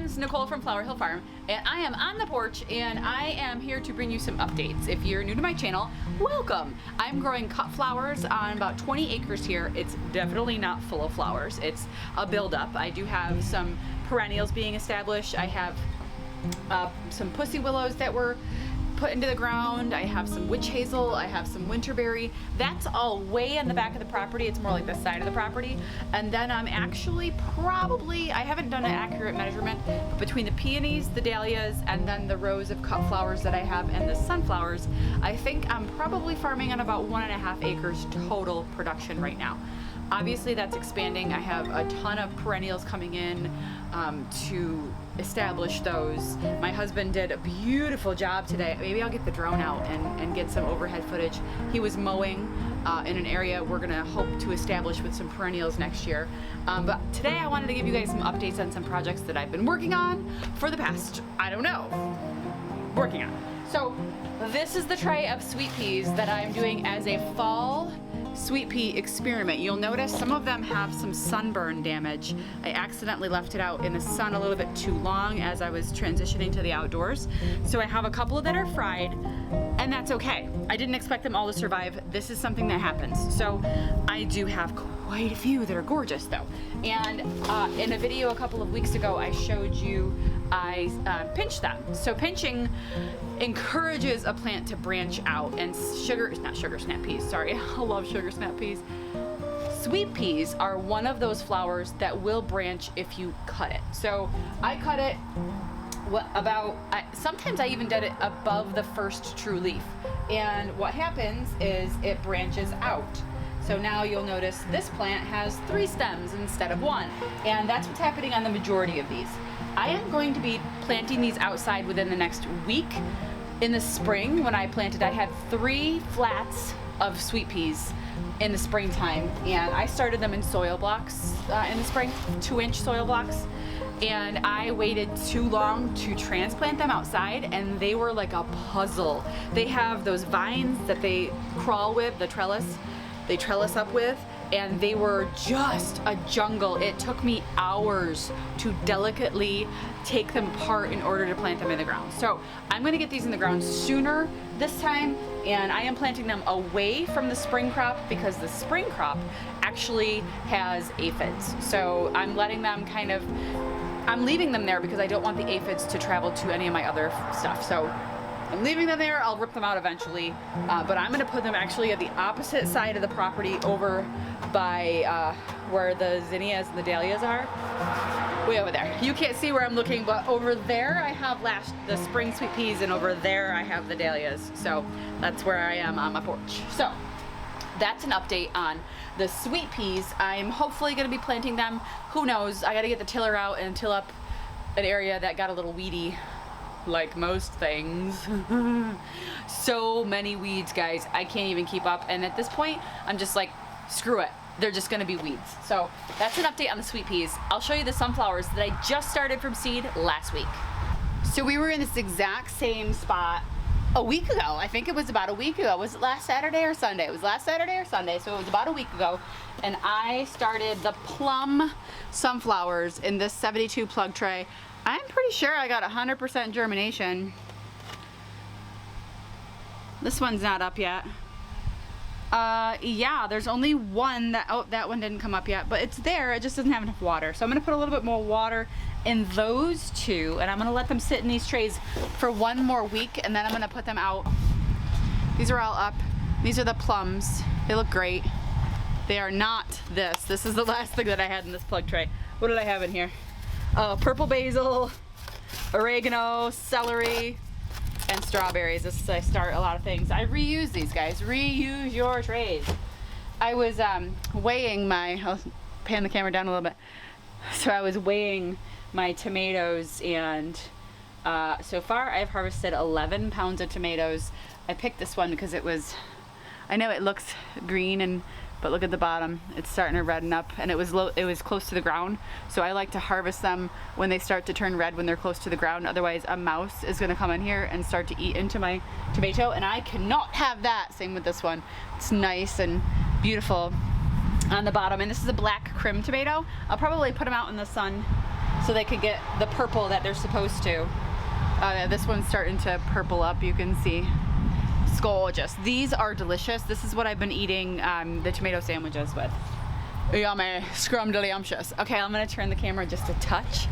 friends, Nicole from Flower Hill Farm, and I am on the porch and I am here to bring you some updates. If you're new to my channel, welcome. I'm growing cut flowers on about 20 acres here. It's definitely not full of flowers. It's a buildup. I do have some perennials being established. I have some pussy willows that were put into the ground. I have some witch hazel. I have some winterberry. That's all way in the back of the property. It's more like the side of the property. And then I'm actually probably, I haven't done an accurate measurement, but between the peonies, the dahlias, and then the rows of cut flowers that I have and the sunflowers, I think I'm probably farming on about 1.5 acres total production right now. Obviously that's expanding. I have a ton of perennials coming in to establish those. My husband did a beautiful job today. Maybe I'll get the drone out and get some overhead footage. He was mowing in an area we're gonna hope to establish with some perennials next year. But today I wanted to give you guys some updates on some projects that I've been working on for the past, I don't know, working on. So this is the tray of sweet peas that I'm doing as a fall sweet pea experiment. You'll notice some of them have some sunburn damage. I accidentally left it out in the sun a little bit too long as I was transitioning to the outdoors. So I have a couple that are fried, and that's okay. I didn't expect them all to survive. This is something that happens. So I do have quite a few that are gorgeous though. And in a video a couple of weeks ago, I showed you I pinched them. So pinching encourages a plant to branch out, and not sugar snap peas, sorry, I love sugar snap peas. Sweet peas are one of those flowers that will branch if you cut it. So I cut it sometimes I even did it above the first true leaf. And what happens is it branches out. So now you'll notice this plant has 3 stems instead of 1. And that's what's happening on the majority of these. I am going to be planting these outside within the next week. In the spring, when I planted, I had 3 flats of sweet peas in the springtime, and I started them in soil blocks in the spring, 2-inch soil blocks, and I waited too long to transplant them outside, and they were like a puzzle. They have those vines that they crawl with, they trellis up with, and they were just a jungle. It took me hours to delicately take them apart in order to plant them in the ground. So I'm gonna get these in the ground sooner this time, and I am planting them away from the spring crop because the spring crop actually has aphids. So I'm letting them I'm leaving them there because I don't want the aphids to travel to any of my other stuff. So I'm leaving them there. I'll rip them out eventually, but I'm gonna put them actually at the opposite side of the property over by where the zinnias and the dahlias are. Way over there. You can't see where I'm looking, but over there I have the spring sweet peas, and over there I have the dahlias. So that's where I am on my porch. So that's an update on the sweet peas. I'm hopefully gonna be planting them. Who knows? I gotta get the tiller out and till up an area that got a little weedy, like most things. So many weeds, guys. I can't even keep up. And at this point, I'm just like, screw it. They're just gonna be weeds. So that's an update on the sweet peas. I'll show you the sunflowers that I just started from seed last week. So we were in this exact same spot a week ago. I think it was about a week ago. Was it last Saturday or Sunday? It was last Saturday or Sunday, so it was about a week ago. And I started the plum sunflowers in this 72 plug tray. I'm pretty sure I got 100% germination. This one's not up yet. Yeah, there's only one that one didn't come up yet, but it's there. It just doesn't have enough water. So I'm gonna put a little bit more water in those 2, and I'm gonna let them sit in these trays for 1 more week, and then I'm gonna put them out. These are all up. These are the plums. They look great. They are not this. This is the last thing that I had in this plug tray. What did I have in here? Purple basil, oregano, celery, and strawberries. This is, I start a lot of things. I reuse these, guys. Reuse your trays. I was weighing I'll pan the camera down a little bit. So I was weighing my tomatoes, and so far I've harvested 11 pounds of tomatoes. I picked this one because I know it looks green, but look at the bottom. It's starting to redden up, and it was close to the ground. So I like to harvest them when they start to turn red, when they're close to the ground. Otherwise a mouse is gonna come in here and start to eat into my tomato, and I cannot have that. Same with this one. It's nice and beautiful on the bottom, and this is a black crim tomato. I'll probably put them out in the sun so they could get the purple that they're supposed to. This one's starting to purple up, you can see. It's gorgeous. These are delicious. This is what I've been eating the tomato sandwiches with. Yummy, scrumdiddlyumptious. Okay, I'm gonna turn the camera just a touch.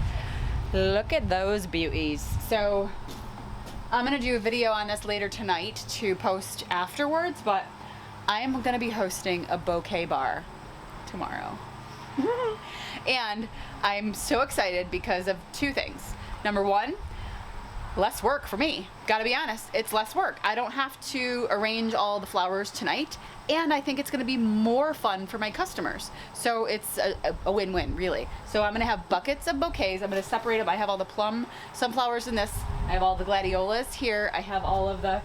Look at those beauties. So I'm gonna do a video on this later tonight to post afterwards, but I am gonna be hosting a bouquet bar tomorrow. And I'm so excited because of two things. Number one, less work for me. Gotta be honest, it's less work. I don't have to arrange all the flowers tonight, and I think it's gonna be more fun for my customers. So it's a win-win, really. So I'm gonna have buckets of bouquets. I'm gonna separate them. I have all the plum sunflowers in this. I have all the gladiolas here. I have all of the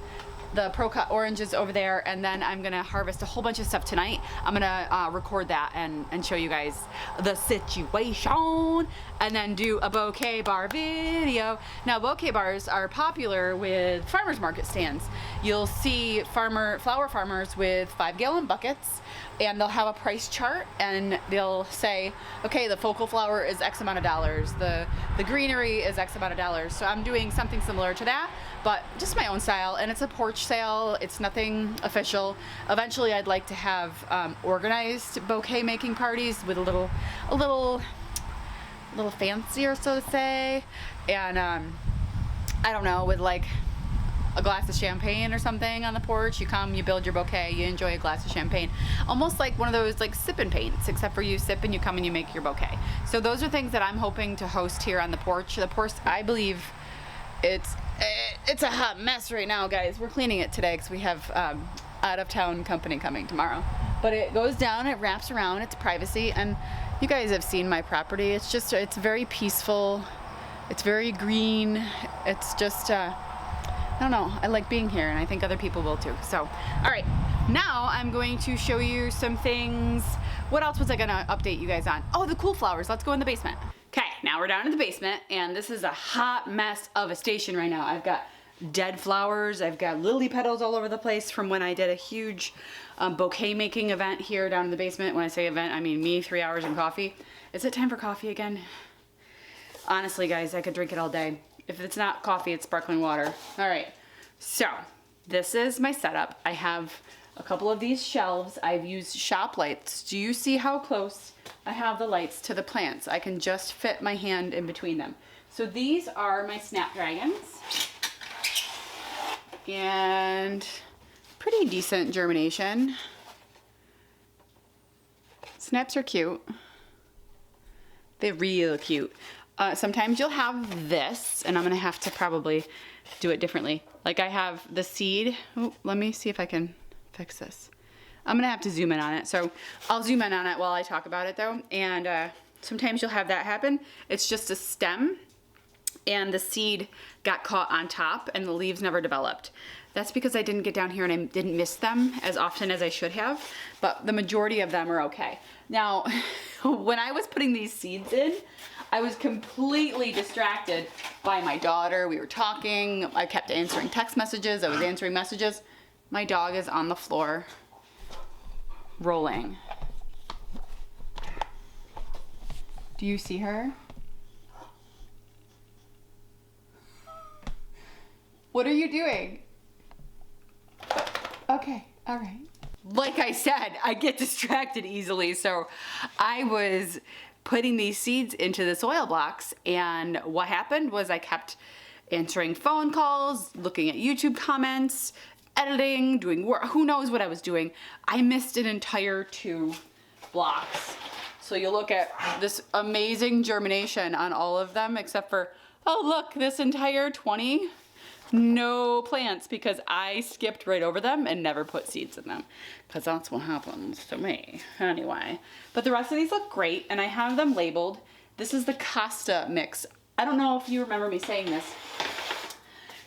pro-cut oranges over there, and then I'm gonna harvest a whole bunch of stuff tonight. I'm gonna record that and show you guys the situation, and then do a bouquet bar video. Now, bouquet bars are popular with farmers market stands. You'll see flower farmers with 5-gallon buckets, and they'll have a price chart, and they'll say, okay, the focal flower is X amount of dollars, the greenery is X amount of dollars. So I'm doing something similar to that, but just my own style, and it's a porch sale. It's nothing official. Eventually, I'd like to have organized bouquet making parties with a little fancier, so to say, and I don't know, with like a glass of champagne or something on the porch. You come, you build your bouquet, you enjoy a glass of champagne. Almost like one of those like sip and paints, except for you sip and you come and you make your bouquet. So those are things that I'm hoping to host here on the porch. The porch, I believe it's a hot mess right now, guys. We're cleaning it today because we have out of town company coming tomorrow. But it goes down, it wraps around, it's privacy, and you guys have seen my property. It's very peaceful. It's very green. It's just, I don't know, I like being here, and I think other people will too. So, all right, now I'm going to show you some things. What else was I gonna update you guys on? Oh, the cool flowers. Let's go in the basement. Okay, now we're down in the basement, and this is a hot mess of a station right now. I've got dead flowers. I've got lily petals all over the place from when I did a huge bouquet making event here down in the basement. When I say event, I mean me, 3 hours and coffee. Is it time for coffee again? Honestly, guys, I could drink it all day. If it's not coffee, it's sparkling water. All right, so this is my setup. I have a couple of these shelves. I've used shop lights. Do you see how close I have the lights to the plants? I can just fit my hand in between them. So these are my snapdragons, and pretty decent germination. Snaps are cute. They're real cute. Sometimes you'll have this, and I'm gonna have to probably do it differently. Like I have the seed. Oh, let me see if I can fix this. I'm gonna have to zoom in on it. So I'll zoom in on it while I talk about it though. And sometimes you'll have that happen. It's just a stem, and the seed got caught on top and the leaves never developed. That's because I didn't get down here and I didn't miss them as often as I should have, but the majority of them are okay. Now, when I was putting these seeds in, I was completely distracted by my daughter. We were talking, I kept answering text messages, I was answering messages. My dog is on the floor, rolling. Do you see her? What are you doing? Okay, all right. Like I said, I get distracted easily, so I was putting these seeds into the soil blocks, and what happened was I kept answering phone calls, looking at YouTube comments, editing, doing work, who knows what I was doing. I missed an entire 2 blocks. So you look at this amazing germination on all of them, except for, oh look, this entire 20, no plants, because I skipped right over them and never put seeds in them, because that's what happens to me anyway. But the rest of these look great, and I have them labeled. This is the Costa mix. I don't know if you remember me saying this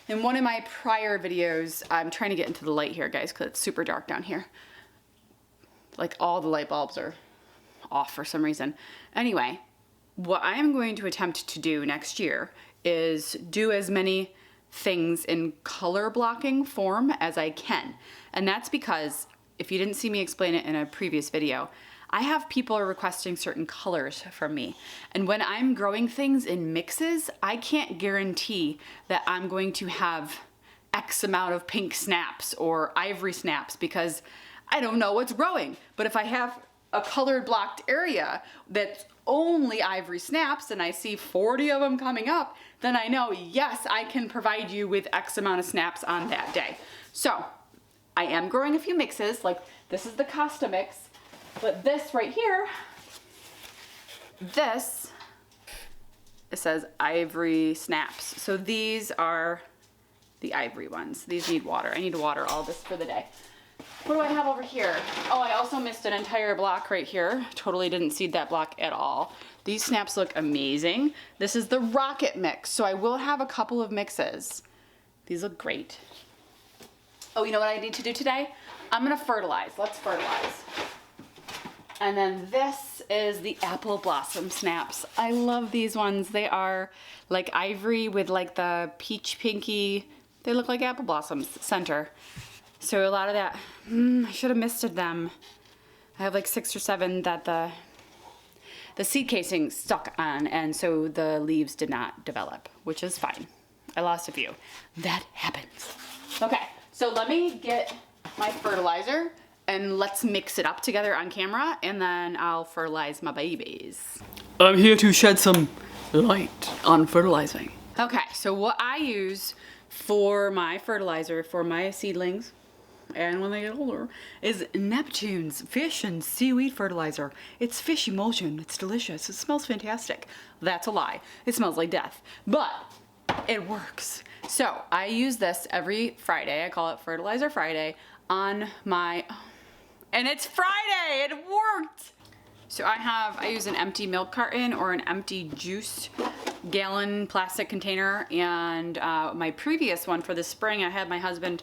in one of my prior videos. I'm trying to get into the light here, guys, because it's super dark down here. Like all the light bulbs are off for some reason. Anyway, what I am going to attempt to do next year is do as many things in color blocking form as I can. And that's because, if you didn't see me explain it in a previous video, I have people requesting certain colors from me. And when I'm growing things in mixes, I can't guarantee that I'm going to have X amount of pink snaps or ivory snaps because I don't know what's growing. But if I have a colored blocked area that's only ivory snaps and I see 40 of them coming up, then I know, yes, I can provide you with X amount of snaps on that day. So I am growing a few mixes, like this is the Costa mix, but this right here, this, it says ivory snaps. So these are the ivory ones. These need water. I need to water all this for the day. What do I have over here? Oh, I also missed an entire block right here. Totally didn't seed that block at all. These snaps look amazing. This is the rocket mix, so I will have a couple of mixes. These look great. Oh, you know what I need to do today? I'm gonna fertilize. Let's fertilize. And then this is the apple blossom snaps. I love these ones. They are like ivory with like the peach pinky. They look like apple blossoms center. So a lot of that, I should have misted them. I have like 6 or 7 that the seed casing stuck on, and so the leaves did not develop, which is fine. I lost a few. That happens. Okay, so let me get my fertilizer and let's mix it up together on camera, and then I'll fertilize my babies. I'm here to shed some light on fertilizing. Okay, so what I use for my fertilizer for my seedlings and when they get older is Neptune's fish and seaweed fertilizer. It's fish emulsion. It's delicious. It smells fantastic. That's a lie. It smells like death, but it works. So I use this every Friday. I call it Fertilizer Friday on my, and it's Friday. It worked. So I use an empty milk carton or an empty juice gallon plastic container, and my previous one for the spring, I had my husband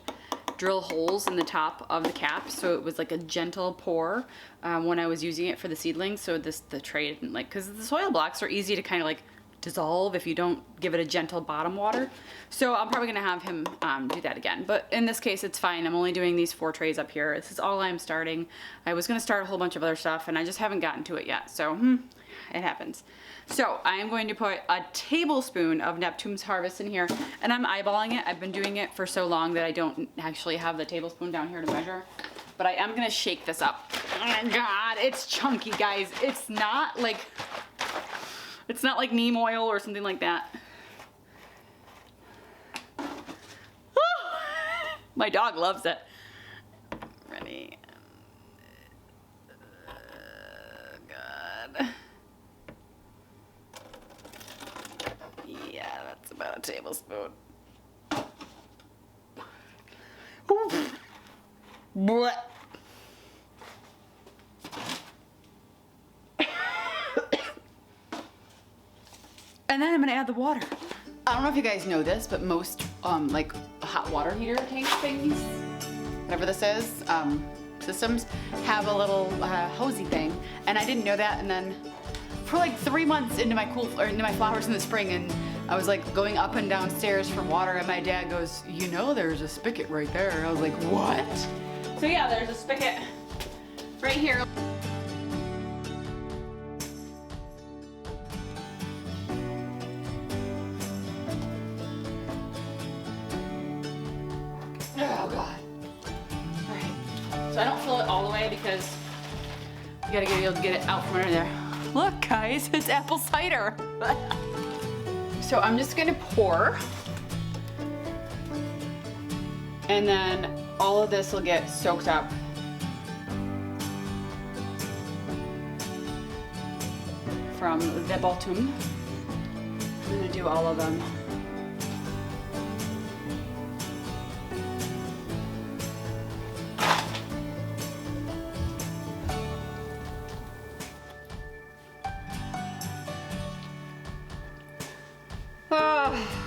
drill holes in the top of the cap, so it was like a gentle pour when I was using it for the seedlings. So the tray didn't like, because the soil blocks are easy to kind of like dissolve if you don't give it a gentle bottom water. So I'm probably gonna have him do that again. But in this case, it's fine. I'm only doing these 4 trays up here. This is all I'm starting. I was gonna start a whole bunch of other stuff and I just haven't gotten to it yet. So it happens. So I'm going to put a tablespoon of Neptune's Harvest in here, and I'm eyeballing it. I've been doing it for so long that I don't actually have the tablespoon down here to measure. But I am gonna shake this up. Oh my God, it's chunky, guys. It's not like neem oil or something like that. My dog loves it. Ready? God. Yeah, that's about a tablespoon. Blech. And then I'm gonna add the water. I don't know if you guys know this, but most like hot water heater tank things, whatever this is, systems have a little hosey thing, and I didn't know that. And then for like 3 months into my into my flowers in the spring, and I was like going up and down stairs for water, and my dad goes, "You know, there's a spigot right there." I was like, "What?" So yeah, there's a spigot right here. Oh God. All right. So I don't fill it all the way because you gotta be able to get it out from under there. Look, guys, it's apple cider. So I'm just gonna pour, and then all of this will get soaked up. From the bottom. I'm gonna do all of them.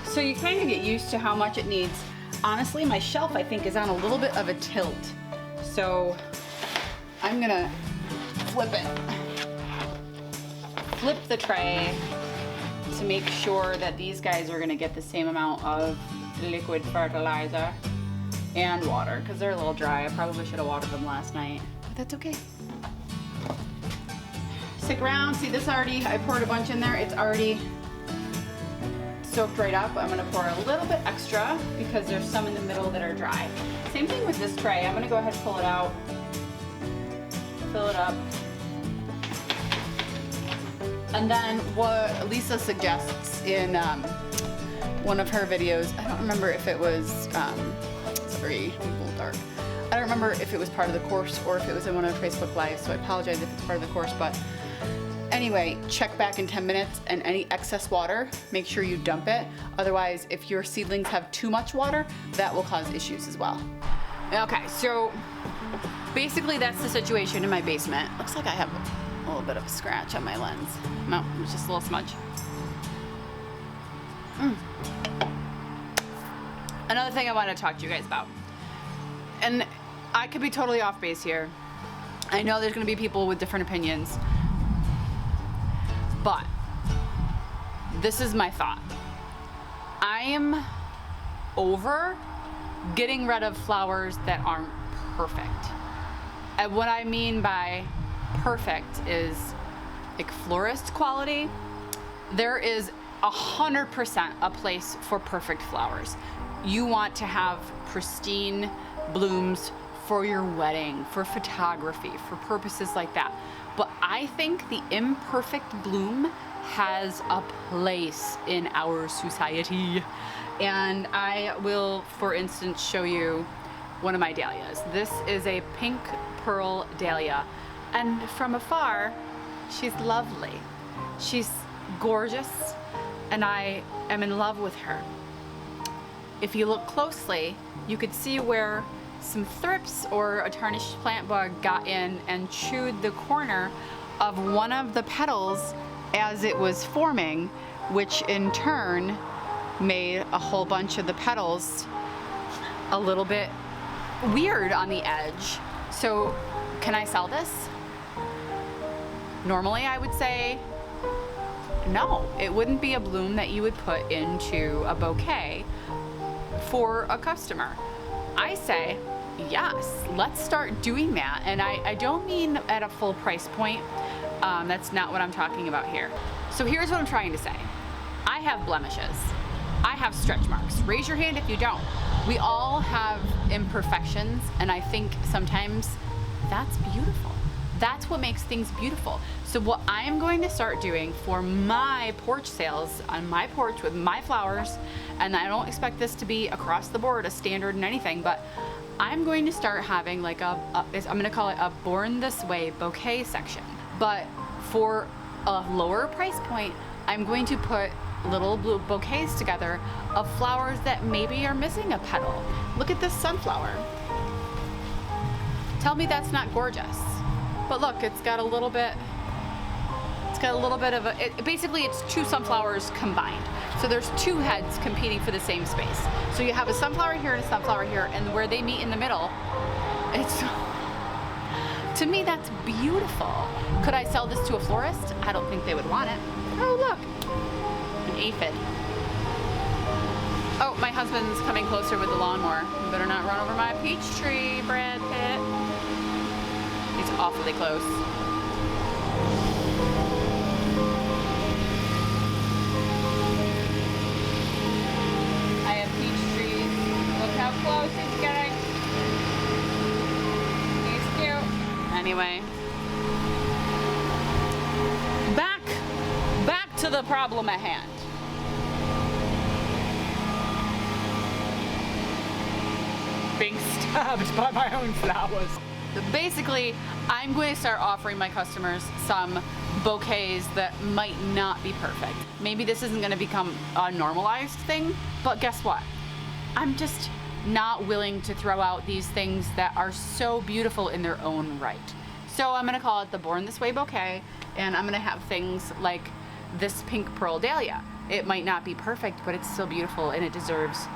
So you kind of get used to how much it needs. Honestly, my shelf I think is on a little bit of a tilt. So I'm gonna flip it. Flip the tray to make sure that these guys are gonna get the same amount of liquid fertilizer and water, because they're a little dry. I probably should have watered them last night, but that's okay. stick around. See this already, I poured a bunch in there. It's already soaked right up. I'm gonna pour a little bit extra because there's some in the middle that are dry. Same thing with this tray. I'm gonna go ahead and pull it out, fill it up. And then what Lisa suggests in one of her videos, I don't remember if it was, sorry, I'm a little dark. I don't remember if it was part of the course or if it was in one of her Facebook Lives, so I apologize if it's part of the course, but anyway, check back in 10 minutes and any excess water, make sure you dump it. Otherwise, if your seedlings have too much water, that will cause issues as well. Okay, so basically that's the situation in my basement. Looks like I have a little bit of a scratch on my lens. No, it's just a little smudge. Another thing I want to talk to you guys about, and I could be totally off base here. I know there's going to be people with different opinions, but this is my thought. I am over getting rid of flowers that aren't perfect. And what I mean by perfect is like florist quality. There is 100% a place for perfect flowers. You want to have pristine blooms for your wedding, for photography, for purposes like that. But I think the imperfect bloom has a place in our society. And I will, for instance, show you one of my dahlias. This is a pink pearl dahlia. And from afar, she's lovely. She's gorgeous, and I am in love with her. If you look closely, you could see where some thrips or a tarnished plant bug got in and chewed the corner of one of the petals as it was forming, which in turn made a whole bunch of the petals a little bit weird on the edge. So can I sell this? Normally I would say no. It wouldn't be a bloom that you would put into a bouquet for a customer. I say yes, let's start doing that. And I don't mean at a full price point. That's not what I'm talking about here. So here's what I'm trying to say. I have blemishes. I have stretch marks. Raise your hand if you don't. We all have imperfections, and I think sometimes that's beautiful. That's what makes things beautiful. So what I am going to start doing for my porch sales on my porch with my flowers, and I don't expect this to be across the board a standard in anything, but I'm going to start having like I'm going to call it a Born This Way bouquet section. But for a lower price point, I'm going to put little blue bouquets together of flowers that maybe are missing a petal. Look at this sunflower. Tell me that's not gorgeous. But look, it's got a little bit of a, basically it's two sunflowers combined. So there's two heads competing for the same space. So you have a sunflower here and a sunflower here, and where they meet in the middle, it's, to me that's beautiful. Could I sell this to a florist? I don't think they would want it. Oh look, an aphid. Oh, my husband's coming closer with the lawnmower. You better not run over my peach tree, Brad Pitt. He's awfully close. I have peach trees. Look how close he's getting. He's cute. Anyway. Back to the problem at hand. Being stabbed by my own flowers. Basically, I'm going to start offering my customers some bouquets that might not be perfect. Maybe this isn't going to become a normalized thing, but guess what? I'm just not willing to throw out these things that are so beautiful in their own right. So I'm going to call it the Born This Way bouquet, and I'm going to have things like this pink pearl dahlia. It might not be perfect, but it's still beautiful, and it deserves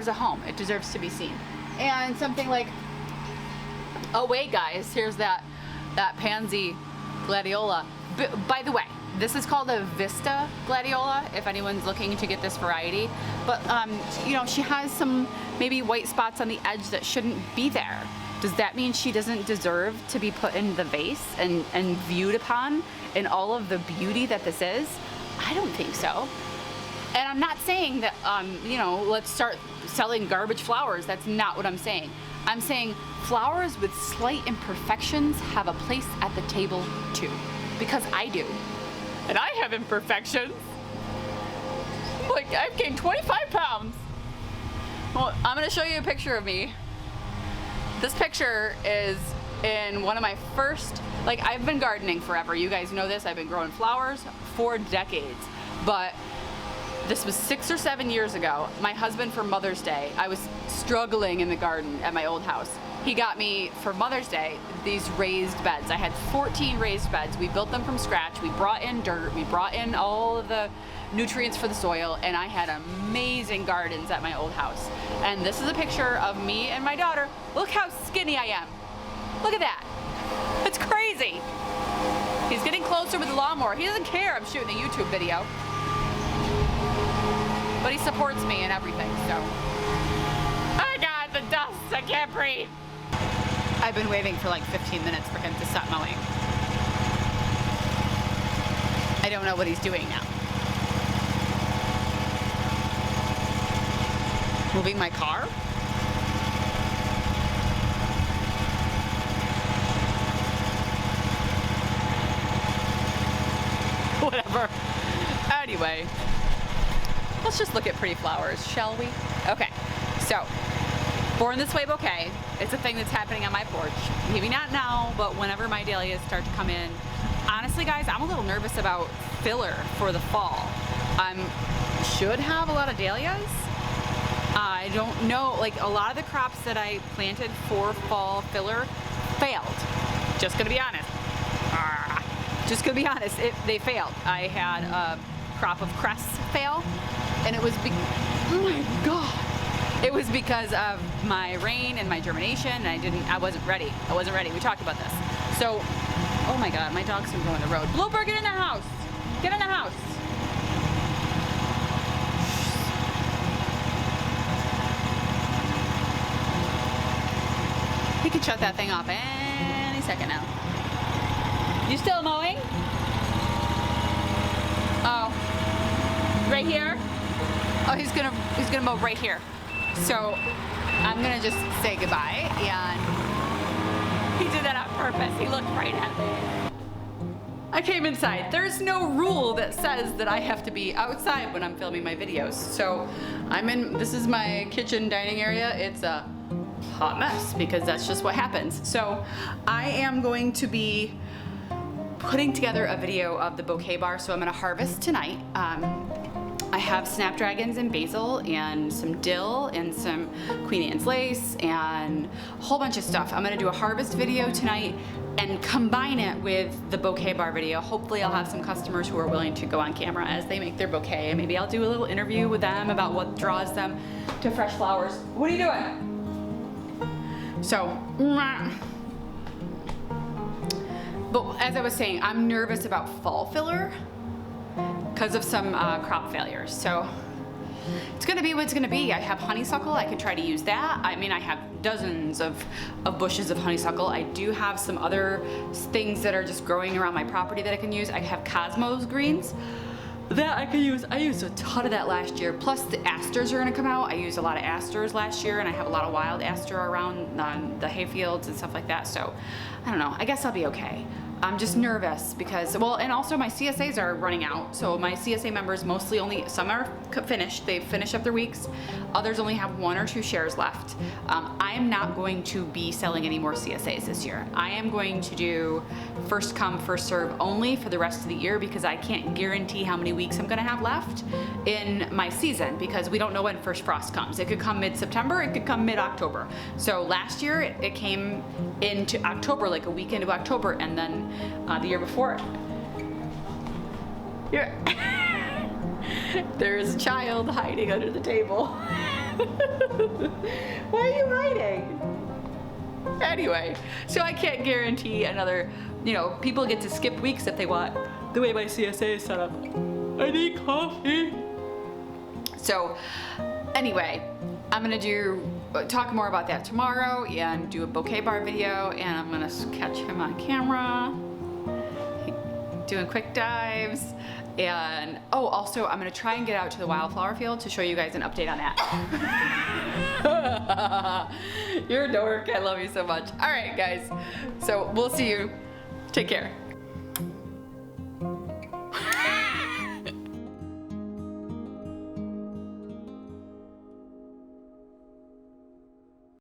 a home. It deserves to be seen. And something like, oh wait guys, here's that pansy gladiola. By the way, this is called a Vista gladiola, if anyone's looking to get this variety. But you know, she has some maybe white spots on the edge that shouldn't be there. Does that mean she doesn't deserve to be put in the vase and viewed upon in all of the beauty that this is? I don't think so. And I'm not saying that, you know, let's start selling garbage flowers. That's not what I'm saying. I'm saying flowers with slight imperfections have a place at the table too, because I do. And I have imperfections. Like, I've gained 25 pounds. Well, I'm gonna show you a picture of me. This picture is in one of my first, like, I've been gardening forever. You guys know this. I've been growing flowers for decades. But this was 6 or 7 years ago. My husband, for Mother's Day, I was struggling in the garden at my old house. He got me, for Mother's Day, these raised beds. I had 14 raised beds. We built them from scratch. We brought in dirt. We brought in all of the nutrients for the soil, and I had amazing gardens at my old house. And this is a picture of me and my daughter. Look how skinny I am. Look at that. It's crazy. He's getting closer with the lawnmower. He doesn't care I'm shooting a YouTube video. But he supports me and everything, so. Oh God, the dust, I can't breathe. I've been waiting for like 15 minutes for him to stop mowing. I don't know what he's doing now. Moving my car? Whatever. Anyway, let's just look at pretty flowers, shall we? Okay, so Born This Way bouquet. It's a thing that's happening on my porch. Maybe not now, but whenever my dahlias start to come in. Honestly, guys, I'm a little nervous about filler for the fall. Should have a lot of dahlias. I don't know, like a lot of the crops that I planted for fall filler failed. Just gonna be honest. Just gonna be honest, they failed. I had a crop of cress fail, and it was, oh my God. It was because of my rain and my germination, and I wasn't ready. We talked about this. So, oh my God, my dog's gonna go on the road. Blooper, get in the house. Get in the house. He could shut that thing off any second now. You still mowing? Oh, right here? Oh, he's gonna mow right here. So I'm gonna just say goodbye, and he did that on purpose. He looked right at me. I came inside. There's no rule that says that I have to be outside when I'm filming my videos. So this is my kitchen dining area. It's a hot mess because that's just what happens. So I am going to be putting together a video of the bouquet bar. So I'm gonna harvest tonight. I have snapdragons and basil and some dill and some Queen Anne's lace and a whole bunch of stuff. I'm gonna do a harvest video tonight and combine it with the bouquet bar video. Hopefully I'll have some customers who are willing to go on camera as they make their bouquet, and maybe I'll do a little interview with them about what draws them to fresh flowers. What are you doing? So, but as I was saying, I'm nervous about fall filler because of some crop failures. So it's gonna be what it's gonna be. I have honeysuckle, I could try to use that. I mean, I have dozens of bushes of honeysuckle. I do have some other things that are just growing around my property that I can use. I have cosmos greens that I could use. I used a ton of that last year. Plus the asters are gonna come out. I used a lot of asters last year, and I have a lot of wild aster around the hay fields and stuff like that. So I don't know, I guess I'll be okay. I'm just nervous because, well, and also my CSAs are running out. So my CSA members mostly some are finished. They've finished up their weeks. Others only have 1 or 2 shares left. I am not going to be selling any more CSAs this year. I am going to do first come, first serve only for the rest of the year because I can't guarantee how many weeks I'm gonna have left in my season because we don't know when first frost comes. It could come mid-September, it could come mid-October. So last year it came into October, like a week into October, and then the year before. There's a child hiding under the table. Why are you hiding? Anyway, so I can't guarantee another, people get to skip weeks if they want, the way my CSA is set up. I need coffee. So anyway, I'm gonna talk more about that tomorrow and do a bouquet bar video, and I'm gonna catch him on camera doing quick dives. And oh, also I'm gonna try and get out to the wildflower field to show you guys an update on that. You're a dork, I love you so much. All right guys, so we'll see you. Take care.